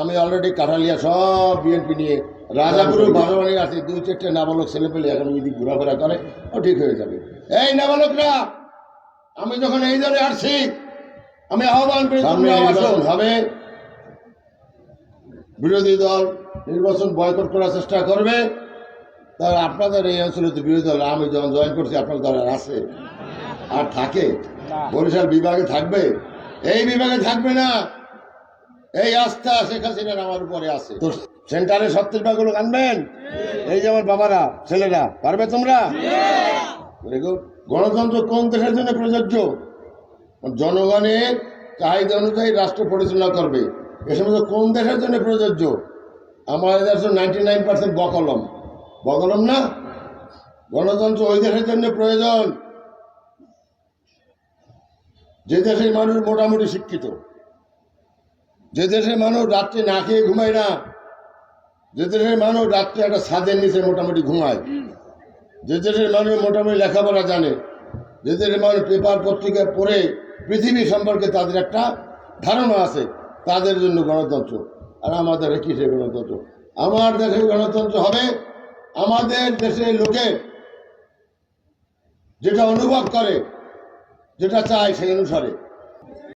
আমি অলরেডি কাঠালিয়া সব বিএনপি নিয়ে রাজাপুরের বারোয়ানি আছে, 2-4টে নাবালক ছেলে পেলে এখন যদি ঘোরাফেরা করে ও ঠিক হয়ে যাবে। এই নাবালকরা, আমি যখন এই দলে আসছি আমি আহ্বান করি নির্বাচন হবে, বিরোধী দল নির্বাচন বয়কট করার চেষ্টা করবে, তাহলে আপনাদের এই অঞ্চলে তো বিরোধী দল আমি যখন জয়েন করছি আপনার দল আর আছে আর থাকে? বরিশাল বিভাগে থাকবে? এই বিভাগে থাকবে না। এই আস্থা শেখ হাসিনার আমার উপরে আছে। তো সেন্টারে 70 লোক আনবেন, এই যে আমার বাবারা ছেলেরা, পারবে তোমরা? গণতন্ত্র কোন দেশের জন্য প্রযোজ্য? জনগণের চাহিদা অনুযায়ী রাষ্ট্র পরিচালনা করবে। এ সমস্ত কোন দেশের জন্য প্রযোজ্য? আমাদের দেশ 99% বকলম, বকলম না? গণতন্ত্র ওই দেশের জন্য প্রয়োজন যে দেশের মানুষ মোটামুটি শিক্ষিত, যে দেশের মানুষ রাত্রে না খেয়ে ঘুমায় না, যে দেশের মানুষ রাত্রে একটা ছাদের নিচে মোটামুটি ঘুমায়, যে দেশের মানুষ মোটামুটি লেখাপড়া জানে, যে দেশের মানুষ পেপার পত্রিকায় পড়ে পৃথিবী সম্পর্কে তাদের একটা ধারণা আছে, তাদের জন্য গণতন্ত্র। আর আমাদের কিসের গণতন্ত্র? আমার দেশের গণতন্ত্র হবে আমাদের দেশের লোকে যেটা অনুভব করে, যেটা চায় সেই অনুসারে।